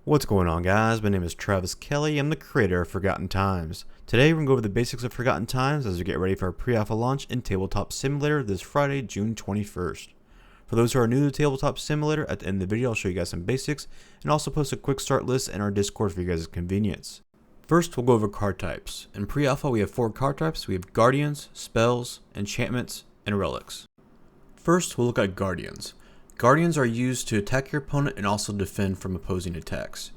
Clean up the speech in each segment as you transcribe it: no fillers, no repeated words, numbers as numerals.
What's going on, guys? My name is Travis Kelly. I'm the creator of Forgotten Times. Today we're going to go over the basics of Forgotten Times as we get ready for our pre-alpha launch in Tabletop Simulator this Friday, June 21st. For those who are new to Tabletop Simulator, at the end of the video I'll show you guys some basics and also post a quick start list in our Discord for you guys' convenience. First, we'll go over card types. In pre-alpha we have 4 card types. We have Guardians, Spells, Enchantments, and Relics. First, we'll look at Guardians. Guardians are used to attack your opponent and also defend from opposing attacks.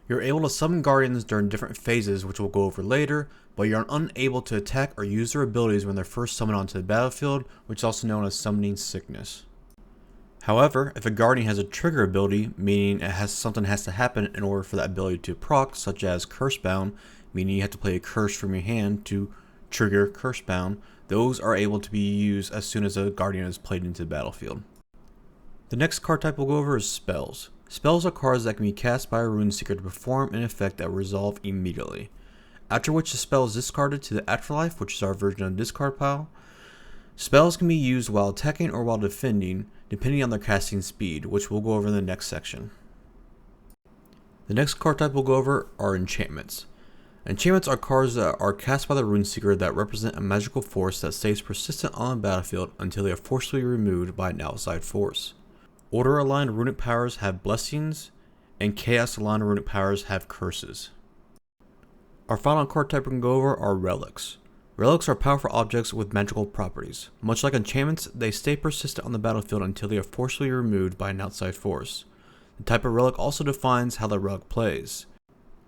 You're able to summon Guardians during different phases, which we'll go over later, but you're unable to attack or use their abilities when they're first summoned onto the battlefield, which is also known as Summoning Sickness. However, if a Guardian has a trigger ability, meaning something has to happen in order for that ability to proc, such as Cursebound, meaning you have to play a curse from your hand to trigger Cursebound, those are able to be used as soon as a Guardian is played into the battlefield. The next card type we'll go over is Spells. Spells are cards that can be cast by a Rune Seeker to perform an effect that will resolve immediately. After which the spell is discarded to the Afterlife, which is our version of the discard pile. Spells can be used while attacking or while defending, depending on their casting speed, which we'll go over in the next section. The next card type we'll go over are Enchantments. Enchantments are cards that are cast by the Rune Seeker that represent a magical force that stays persistent on the battlefield until they are forcibly removed by an outside force. Order-aligned runic powers have blessings, and chaos-aligned runic powers have curses. Our final card type we can go over are relics. Relics are powerful objects with magical properties. Much like enchantments, they stay persistent on the battlefield until they are forcibly removed by an outside force. The type of relic also defines how the relic plays.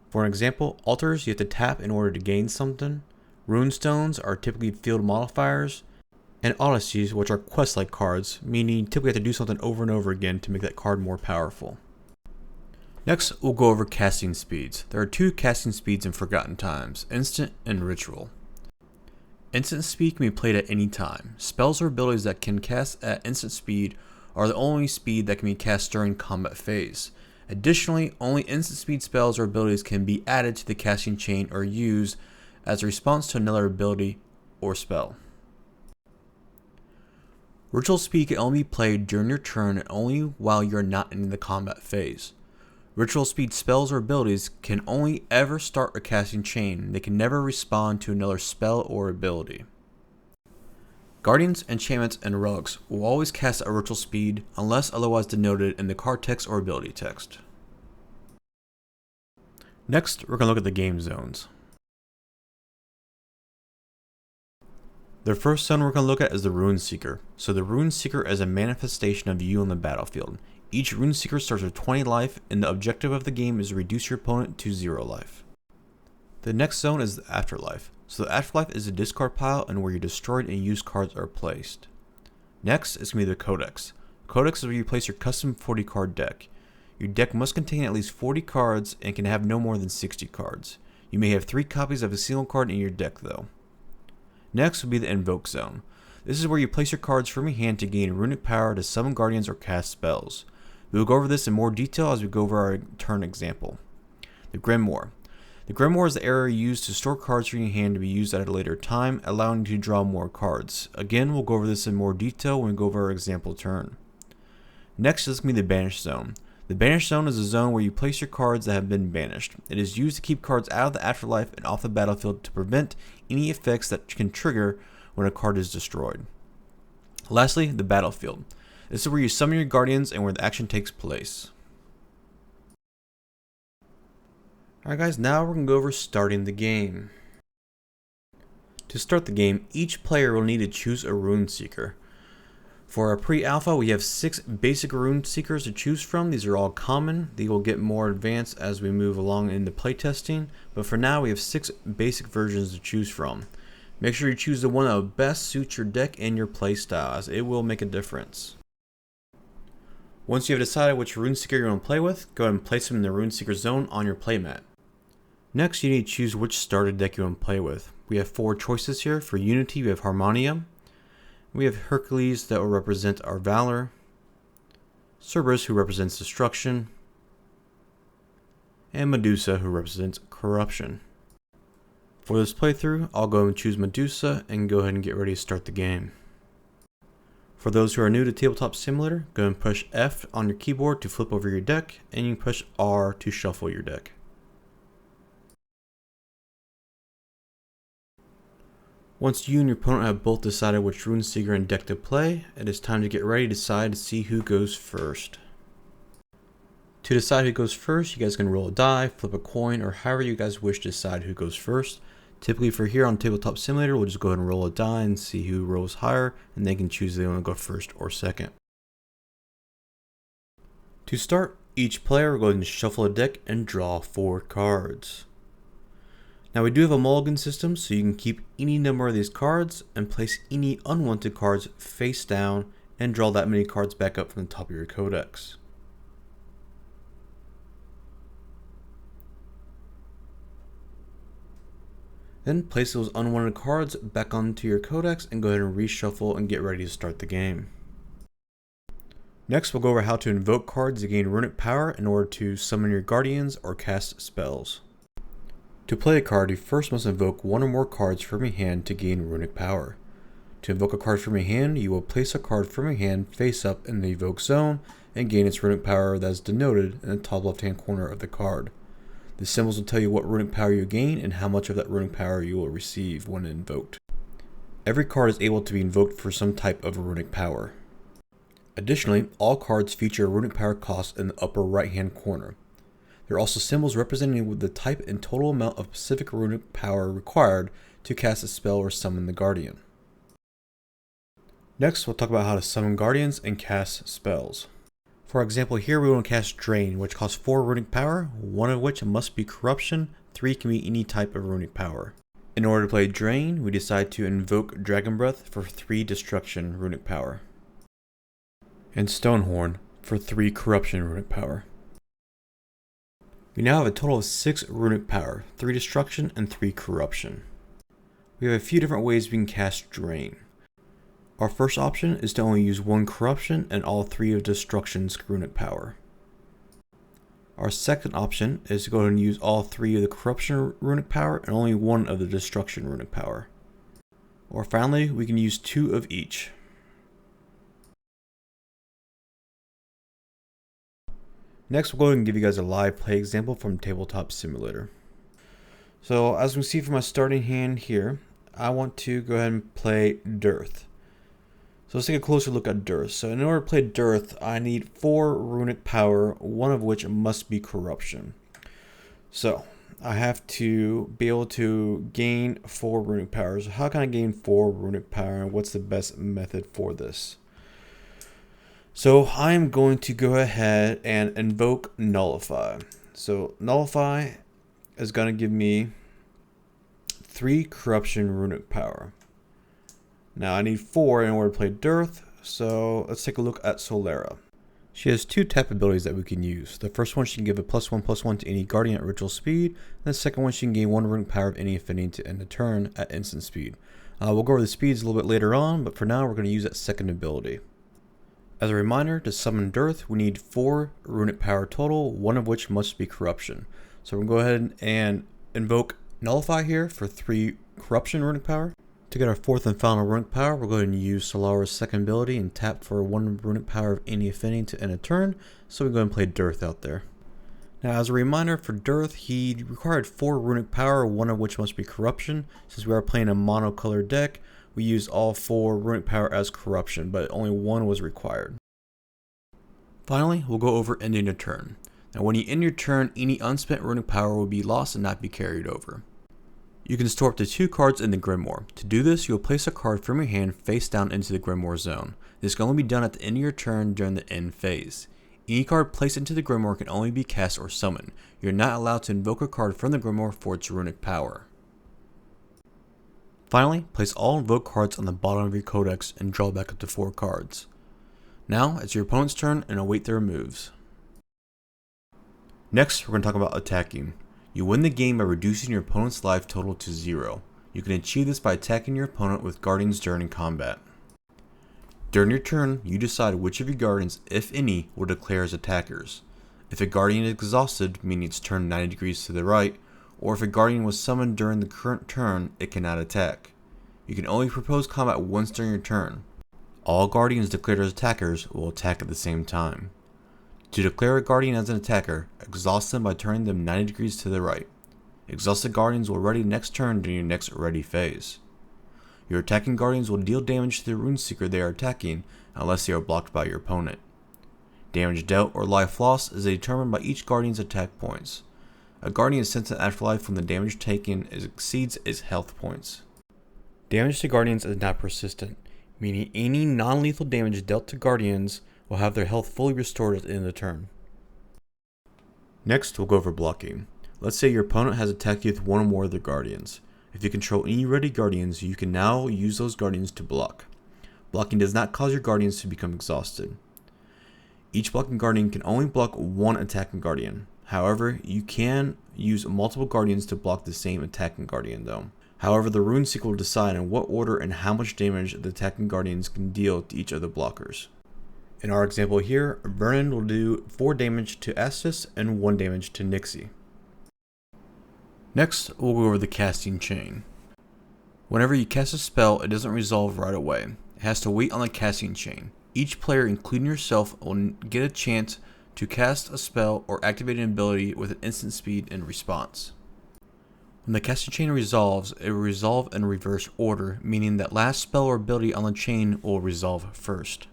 For an example, altars you have to tap in order to gain something. Runestones are typically field modifiers. And Odysseys, which are quest-like cards, meaning you typically have to do something over and over again to make that card more powerful. Next, we'll go over casting speeds. There are 2 casting speeds in Forgotten Times, Instant and Ritual. Instant speed can be played at any time. Spells or abilities that can cast at instant speed are the only speed that can be cast during combat phase. Additionally, only instant speed spells or abilities can be added to the casting chain or used as a response to another ability or spell. Ritual speed can only be played during your turn and only while you're not in the combat phase. Ritual speed spells or abilities can only ever start a casting chain. They can never respond to another spell or ability. Guardians, enchantments, and relics will always cast at ritual speed unless otherwise denoted in the card text or ability text. Next, we're going to look at the game zones. The first zone we're going to look at is the Rune Seeker. So the Rune Seeker is a manifestation of you on the battlefield. Each Rune Seeker starts with 20 life, and the objective of the game is to reduce your opponent to 0 life. The next zone is the Afterlife. So the Afterlife is a discard pile and where your destroyed and used cards are placed. Next is going to be the Codex. Codex is where you place your custom 40 card deck. Your deck must contain at least 40 cards and can have no more than 60 cards. You may have 3 copies of a single card in your deck though. Next will be the Invoke zone. This is where you place your cards from your hand to gain runic power to summon guardians or cast spells. We will go over this in more detail as we go over our turn example. The Grimoire. The Grimoire is the area used to store cards from your hand to be used at a later time, allowing you to draw more cards. Again, we'll go over this in more detail when we go over our example turn. Next is going to be the Banished zone. The Banished zone is a zone where you place your cards that have been banished. It is used to keep cards out of the afterlife and off the battlefield to prevent any effects that can trigger when a card is destroyed. Lastly, the Battlefield. This is where you summon your guardians and where the action takes place. Alright guys, now we're going to go over starting the game. To start the game, each player will need to choose a Rune Seeker. For our pre-alpha, we have 6 basic Rune Seekers to choose from. These are all common. They will get more advanced as we move along into playtesting. But for now, we have 6 basic versions to choose from. Make sure you choose the one that will best suit your deck and your playstyle, as it will make a difference. Once you have decided which Rune Seeker you want to play with, go ahead and place them in the Rune Seeker zone on your playmat. Next, you need to choose which starter deck you want to play with. We have 4 choices here. For Unity, we have Harmonia. We have Hercules that will represent our Valor, Cerberus who represents Destruction, and Medusa who represents Corruption. For this playthrough, I'll go and choose Medusa and go ahead and get ready to start the game. For those who are new to Tabletop Simulator, go and push F on your keyboard to flip over your deck, and you can push R to shuffle your deck. Once you and your opponent have both decided which Runeseeker and deck to play, it is time to get ready to decide to see who goes first. To decide who goes first, you guys can roll a die, flip a coin, or however you guys wish to decide who goes first. Typically for here on Tabletop Simulator, we'll just go ahead and roll a die and see who rolls higher, and they can choose if they want to go first or second. To start, each player will go ahead and shuffle a deck and draw 4 cards. Now we do have a mulligan system, so you can keep any number of these cards and place any unwanted cards face down and draw that many cards back up from the top of your codex. Then place those unwanted cards back onto your codex and go ahead and reshuffle and get ready to start the game. Next we'll go over how to invoke cards to gain runic power in order to summon your guardians or cast spells. To play a card, you first must invoke one or more cards from your hand to gain runic power. To invoke a card from your hand, you will place a card from your hand face up in the evoke zone and gain its runic power that is denoted in the top left hand corner of the card. The symbols will tell you what runic power you gain and how much of that runic power you will receive when invoked. Every card is able to be invoked for some type of runic power. Additionally, all cards feature a runic power cost in the upper right hand corner. There are also symbols representing the type and total amount of specific runic power required to cast a spell or summon the guardian. Next, we'll talk about how to summon guardians and cast spells. For example, here we want to cast Drain, which costs 4 runic power, one of which must be corruption, 3 can be any type of runic power. In order to play Drain, we decide to invoke Dragon Breath for 3 destruction runic power, and Stonehorn for 3 corruption runic power. We now have a total of 6 runic power, 3 destruction and 3 corruption. We have a few different ways we can cast Drain. Our first option is to only use 1 corruption and all 3 of destruction's runic power. Our second option is to go ahead and use all 3 of the corruption runic power and only 1 of the destruction runic power. Or finally, we can use 2 of each. Next, we'll go ahead and give you guys a live play example from Tabletop Simulator. So as we see from my starting hand here, I want to go ahead and play Dearth. So let's take a closer look at Dearth. So in order to play Dearth, I need 4 runic power, one of which must be corruption. So I have to be able to gain 4 runic powers. So how can I gain 4 runic power, and what's the best method for this? So I'm going to go ahead and invoke Nullify. So Nullify is going to give me 3 corruption runic power. Now I need 4 in order to play Dearth, so let's take a look at Solera. She has 2 tap abilities that we can use. The first one, she can give a +1/+1 to any guardian at ritual speed, and the second one, she can gain 1 runic power of any affinity to end a turn at instant speed. We'll go over the speeds a little bit later on, but for now we're going to use that second ability. As a reminder, to summon Dearth, we need 4 runic power total, one of which must be corruption. So we're going to go ahead and invoke Nullify here for 3 corruption runic power. To get our 4th and final runic power, we're going to use Solara's second ability and tap for 1 runic power of any affinity to end a turn, so we go and play Dearth out there. Now as a reminder, for Dearth, he required 4 runic power, one of which must be corruption. Since we are playing a monocolored deck, we used all 4 runic power as corruption, but only 1 was required. Finally, we'll go over ending a turn. Now when you end your turn, any unspent runic power will be lost and not be carried over. You can store up to 2 cards in the Grimoire. To do this, you'll place a card from your hand face down into the Grimoire zone. This can only be done at the end of your turn during the end phase. Any card placed into the Grimoire can only be cast or summoned. You're not allowed to invoke a card from the Grimoire for its runic power. Finally, place all invoked cards on the bottom of your codex and draw back up to 4 cards. Now, it's your opponent's turn and await their moves. Next, we're going to talk about attacking. You win the game by reducing your opponent's life total to 0. You can achieve this by attacking your opponent with guardians during combat. During your turn, you decide which of your guardians, if any, will declare as attackers. If a guardian is exhausted, meaning it's turned 90 degrees to the right, or if a guardian was summoned during the current turn, it cannot attack. You can only propose combat once during your turn. All guardians declared as attackers will attack at the same time. To declare a guardian as an attacker, exhaust them by turning them 90 degrees to the right. Exhausted guardians will ready next turn during your next ready phase. Your attacking guardians will deal damage to the rune seeker they are attacking unless they are blocked by your opponent. Damage dealt or life lost is determined by each guardian's attack points. A guardian is sent to afterlife when the damage taken exceeds its health points. Damage to guardians is not persistent, meaning any non-lethal damage dealt to guardians will have their health fully restored at the end of the turn. Next, we'll go over blocking. Let's say your opponent has attacked you with one or more of their guardians. If you control any ready guardians, you can now use those guardians to block. Blocking does not cause your guardians to become exhausted. Each blocking guardian can only block one attacking guardian. However, you can use multiple guardians to block the same attacking guardian though. However, the rune seeker will decide in what order and how much damage the attacking guardians can deal to each of the blockers. In our example here, Vernon will do 4 damage to Estus and 1 damage to Nixie. Next, we'll go over the casting chain. Whenever you cast a spell, it doesn't resolve right away. It has to wait on the casting chain. Each player, including yourself, will get a chance to cast a spell or activate an ability with an instant speed in response. When the casting chain resolves, it will resolve in reverse order, meaning that last spell or ability on the chain will resolve first.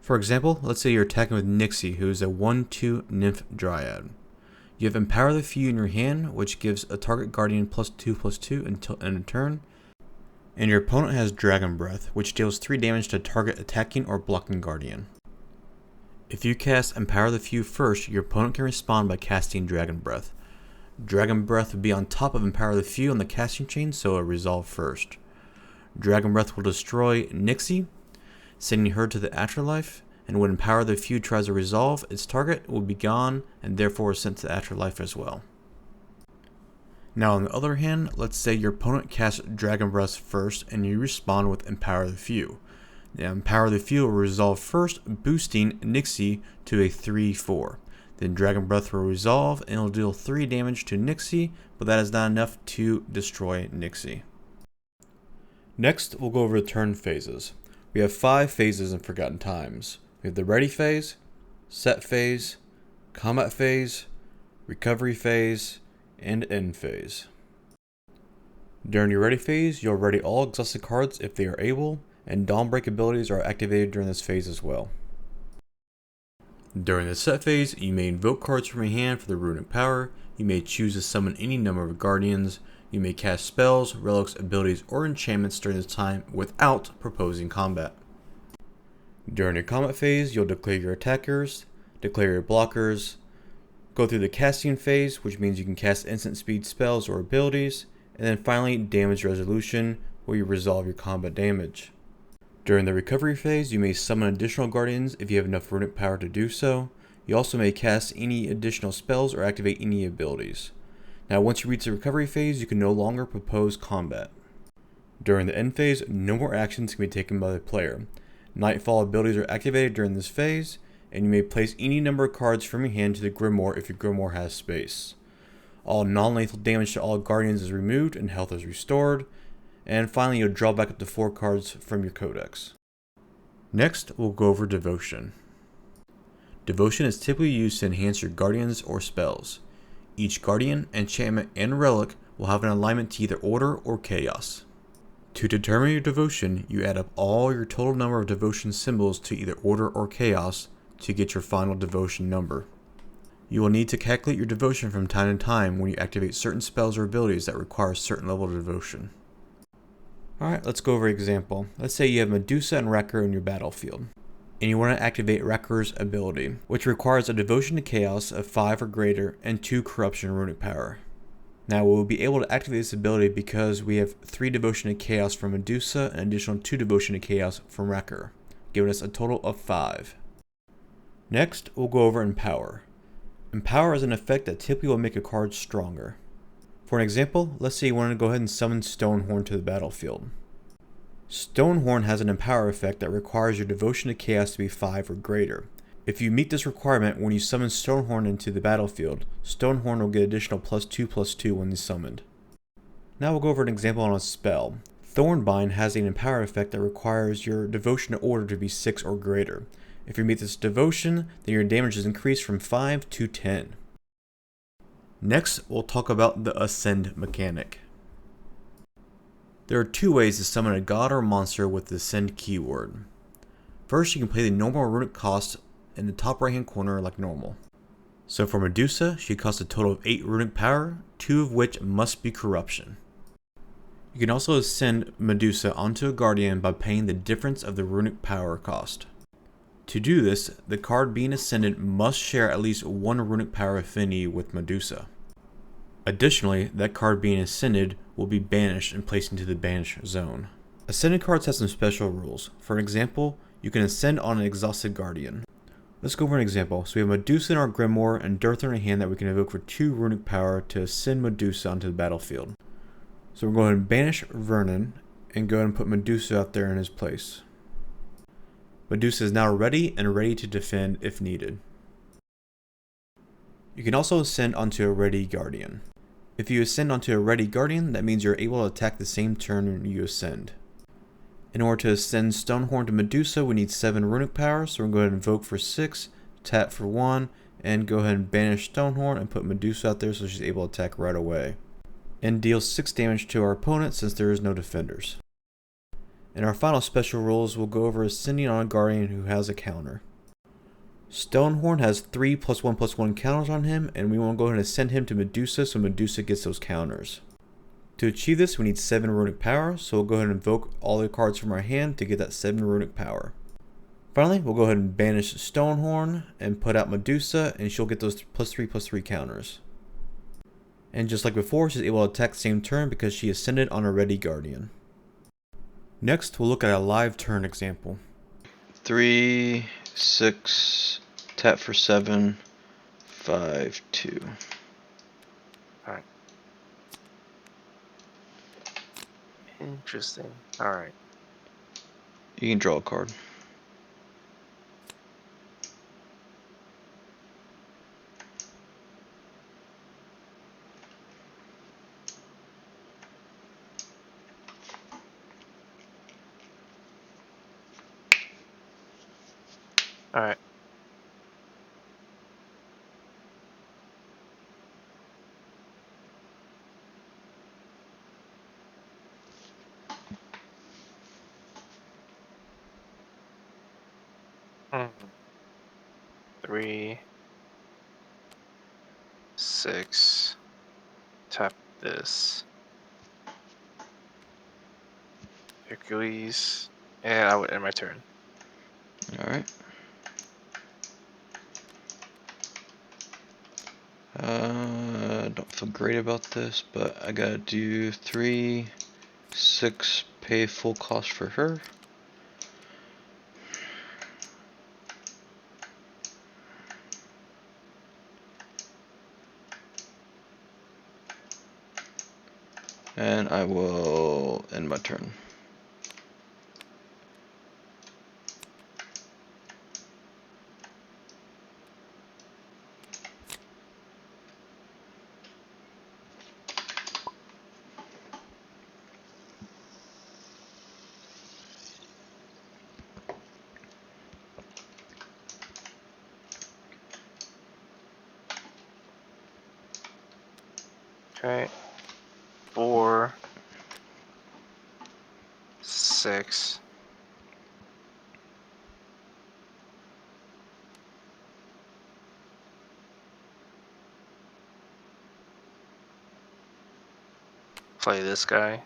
For example, let's say you're attacking with Nixie, who is a 1/2 Nymph Dryad. You have Empower the Few in your hand, which gives a target guardian +2/+2 until end of turn. And your opponent has Dragon Breath, which deals 3 damage to target attacking or blocking guardian. If you cast Empower the Few first, your opponent can respond by casting Dragon Breath. Dragon Breath would be on top of Empower the Few on the casting chain, so it will resolve first. Dragon Breath will destroy Nixie, sending her to the afterlife, and when Empower the Few tries to resolve, its target will be gone and therefore is sent to the afterlife as well. Now on the other hand, let's say your opponent casts Dragon Breath first and you respond with Empower the Few. Now Empower the Few will resolve first, boosting Nixie to a 3/4. Then Dragon Breath will resolve and it will deal 3 damage to Nixie, but that is not enough to destroy Nixie. Next, we'll go over the turn phases. We have 5 phases in Forgotten Times. We have the Ready phase, Set phase, Combat phase, Recovery phase, and End phase. During your Ready phase, you'll ready all exhausted cards if they are able, and Dawnbreak abilities are activated during this phase as well. During the Set phase, you may invoke cards from your hand for their runic power, you may choose to summon any number of guardians, you may cast spells, relics, abilities, or enchantments during this time without proposing combat. During your combat phase, you'll declare your attackers, declare your blockers, go through the casting phase, which means you can cast instant speed spells or abilities, and then finally damage resolution, where you resolve your combat damage. During the recovery phase, you may summon additional guardians if you have enough runic power to do so. You also may cast any additional spells or activate any abilities. Now once you reach the recovery phase, you can no longer propose combat. During the end phase, no more actions can be taken by the player. Nightfall abilities are activated during this phase, and you may place any number of cards from your hand to the Grimoire if your Grimoire has space. All non-lethal damage to all guardians is removed and health is restored. And finally, you'll draw back up to 4 cards from your codex. Next, we'll go over Devotion. Devotion is typically used to enhance your guardians or spells. Each guardian, enchantment, and relic will have an alignment to either order or chaos. To determine your devotion, you add up all your total number of devotion symbols to either order or chaos to get your final devotion number. You will need to calculate your devotion from time to time when you activate certain spells or abilities that require a certain level of devotion. Alright, let's go over an example. Let's say you have Medusa and Wrecker in your battlefield, and you want to activate Wrecker's ability, which requires a devotion to chaos of 5 or greater and 2 corruption runic power. Now we'll be able to activate this ability because we have 3 devotion to chaos from Medusa and additional 2 devotion to chaos from Wrecker, giving us a total of 5. Next, we'll go over Empower. Empower is an effect that typically will make a card stronger. For an example, let's say you want to go ahead and summon Stonehorn to the battlefield. Stonehorn has an Empower effect that requires your devotion to chaos to be 5 or greater. If you meet this requirement when you summon Stonehorn into the battlefield, Stonehorn will get additional +2/+2 when he's summoned. Now we'll go over an example on a spell. Thornbind has an empower effect that requires your devotion order to be 6 or greater. If you meet this devotion, then your damage is increased from 5 to 10. Next, we'll talk about the Ascend mechanic. There are 2 ways to summon a god or monster with the Ascend keyword. First, you can play the normal runic cost in the top right hand corner like normal. So for Medusa, she costs a total of 8 runic power, 2 of which must be corruption. You can also ascend Medusa onto a guardian by paying the difference of the runic power cost. To do this, the card being ascended must share at least 1 runic power affinity with Medusa. Additionally, that card being ascended will be banished and placed into the banish zone. Ascended cards have some special rules. For example, you can ascend on an exhausted guardian. Let's go over an example. So we have Medusa in our Grimoire and Dirther in a hand that we can invoke for 2 runic power to ascend Medusa onto the battlefield. So we're going to banish Vernon and go ahead and put Medusa out there in his place. Medusa is now ready to defend if needed. You can also ascend onto a ready guardian. If you ascend onto a ready guardian, that means you're able to attack the same turn you ascend. In order to ascend Stonehorn to Medusa, we need 7 runic power, so we're going to go ahead and invoke for 6, tap for 1, and go ahead and banish Stonehorn and put Medusa out there so she's able to attack right away. And deal 6 damage to our opponent since there is no defenders. In our final special rules, we'll go over ascending on a guardian who has a counter. Stonehorn has 3 +1/+1 counters on him, and we want to go ahead and ascend him to Medusa so Medusa gets those counters. To achieve this, we need 7 runic power, so we'll go ahead and invoke all the cards from our hand to get that 7 runic power. Finally, we'll go ahead and banish Stonehorn and put out Medusa, and she'll get those +3/+3 counters. And just like before, she's able to attack the same turn because she ascended on a ready guardian. Next, we'll look at a live turn example. 3, 6, tap for 7, 5, 2. Alright. Interesting. Alright. You can draw a card. Alright. Hmm. 3, 6, tap this. Hercules, and I would end my turn. Alright. Don't feel great about this, but I gotta do 3, 6, pay full cost for her. And I will end my turn. Okay. 4, 6. Play this guy.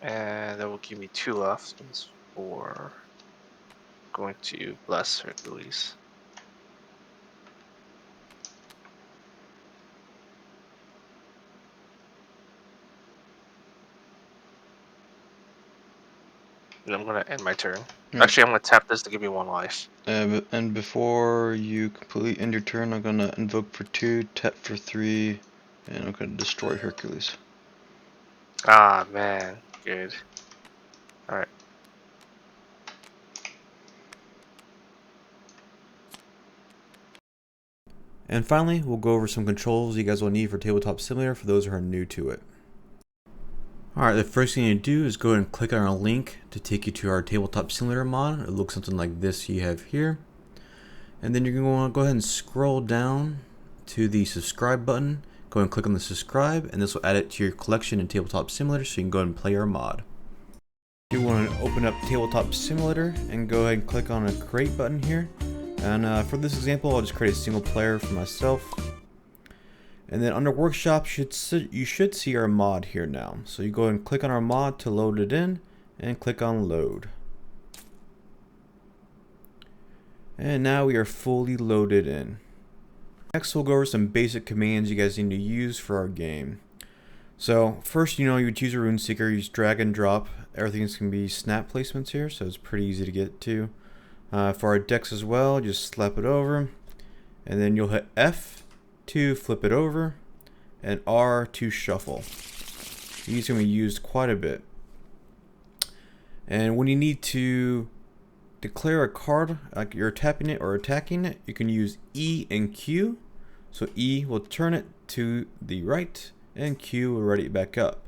And that will give me 2 left. That's 4. Going to bless Hercules. And I'm gonna end my turn. Right. Actually, I'm gonna tap this to give me 1 life. And before you completely end your turn, I'm gonna invoke for 2, tap for 3, and I'm gonna destroy Hercules. Ah, man. Good. Alright. And finally, we'll go over some controls you guys will need for Tabletop Simulator for those who are new to it. Alright, the first thing you do is go ahead and click on our link to take you to our Tabletop Simulator mod. It looks something like this you have here. And then you're going to want to go ahead and scroll down to the subscribe button. Go ahead and click on the subscribe, and this will add it to your collection in Tabletop Simulator so you can go ahead and play our mod. You want to open up Tabletop Simulator and go ahead and click on a create button here. And for this example, I'll just create a single player for myself. And then under workshop, you should see our mod here now. So you go ahead and click on our mod to load it in, and click on load. And now we are fully loaded in. Next, we'll go over some basic commands you guys need to use for our game. So first, you would use a rune seeker, use drag and drop. Everything's going to be snap placements here, so it's pretty easy to get to. For our decks as well, just slap it over, and then you'll hit F to flip it over, and R to shuffle. These are going to be used quite a bit. And when you need to declare a card, like you're tapping it or attacking it, you can use E and Q. So E will turn it to the right, and Q will ready it back up.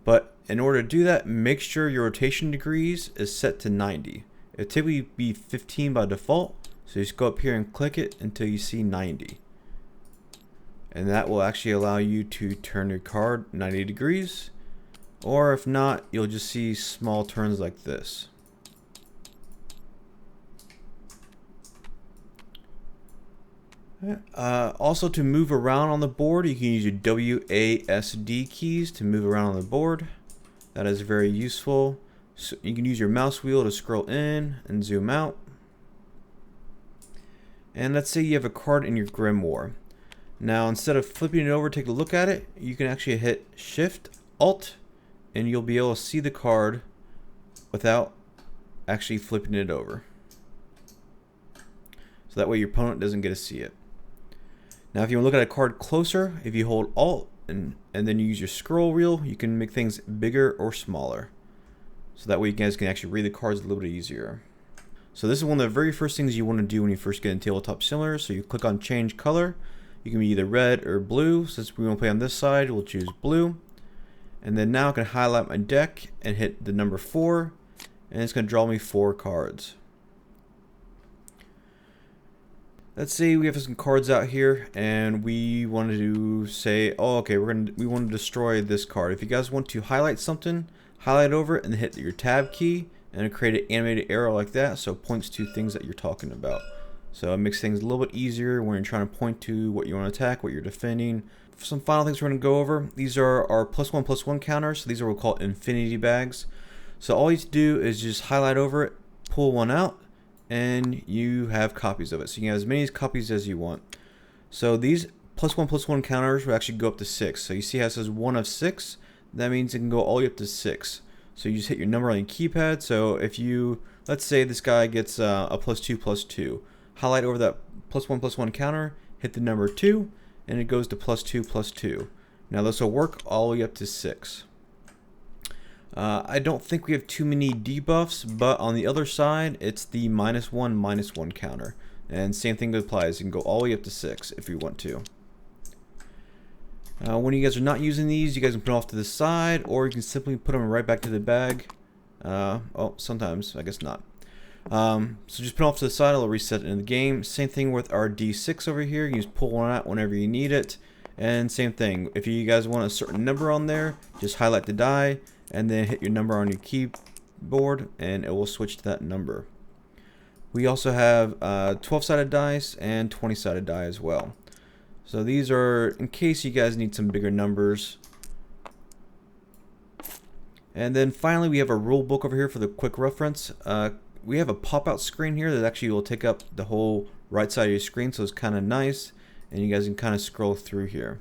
But in order to do that, make sure your rotation degrees is set to 90. It'll typically be 15 by default, so just go up here and click it until you see 90. And that will actually allow you to turn your card 90 degrees, or if not, you'll just see small turns like this. Also, to move around on the board, you can use your WASD keys to move around on the board. That is very useful. So you can use your mouse wheel to scroll in and zoom out. And let's say you have a card in your Grimoire. Now, instead of flipping it over, take a look at it, you can actually hit Shift, Alt, and you'll be able to see the card without actually flipping it over. So that way your opponent doesn't get to see it. Now, if you want to look at a card closer, if you hold Alt and then you use your scroll wheel, you can make things bigger or smaller. So that way you guys can actually read the cards a little bit easier. So this is one of the very first things you want to do when you first get in Tabletop Simulator. So you click on change color. You can be either red or blue. Since we want to play on this side, we'll choose blue. And then now I can highlight my deck and hit the number 4. And it's going to draw me 4 cards. Let's say we have some cards out here and we wanted to say, oh, okay, we want to destroy this card. If you guys want to highlight something, highlight over it and hit your tab key, and it'll create an animated arrow like that, so it points to things that you're talking about. So it makes things a little bit easier when you're trying to point to what you want to attack, what you're defending. Some final things we're going to go over. These are our +1/+1 counters. So these are what we call infinity bags. So all you have to do is just highlight over it, pull one out, and you have copies of it. So you can have as many copies as you want. So these +1/+1 counters will actually go up to 6. So you see how it says 1 of 6? That means it can go all the way up to 6. So you just hit your number on your keypad. So if you, let's say this guy gets a +2/+2. Highlight over that +1/+1 counter, hit the number 2, and it goes to +2/+2. Now this will work all the way up to 6. I don't think we have too many debuffs, but on the other side, it's the -1/-1 counter. And same thing applies. You can go all the way up to 6 if you want to. When you guys are not using these, you guys can put them off to the side, or you can simply put them right back to the bag. Oh, sometimes, I guess not. So just put it off to the side, it'll reset it in the game. Same thing with our D6 over here. You just pull one out whenever you need it. And same thing, if you guys want a certain number on there, just highlight the die, and then hit your number on your keyboard, and it will switch to that number. We also have 12-sided dice and 20-sided die as well. So these are in case you guys need some bigger numbers. And then finally, we have a rule book over here for the quick reference. We have a pop-out screen here that actually will take up the whole right side of your screen, so it's kind of nice, and you guys can kind of scroll through here.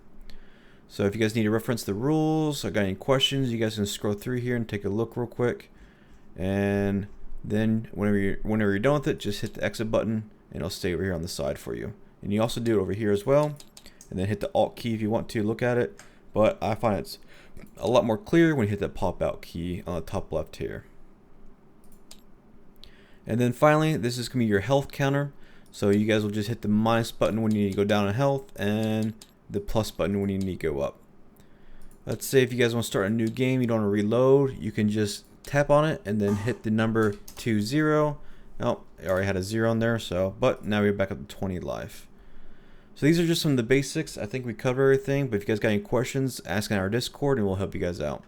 So if you guys need to reference the rules or got any questions, you guys can scroll through here and take a look real quick. And then whenever you're done with it, just hit the exit button and it'll stay over here on the side for you. And you also do it over here as well. And then hit the Alt key if you want to look at it. But I find it's a lot more clear when you hit that pop out key on the top left here. And then finally, this is going to be your health counter. So you guys will just hit the minus button when you need to go down in health, and the plus button when you need to go up. Let's say if you guys want to start a new game, you don't want to reload, you can just tap on it and then hit the number 20. Oh, I already had a 0 in there, so, but now we're back up to 20 life. So these are just some of the basics. I think we covered everything, but if you guys got any questions, ask in our Discord and we'll help you guys out.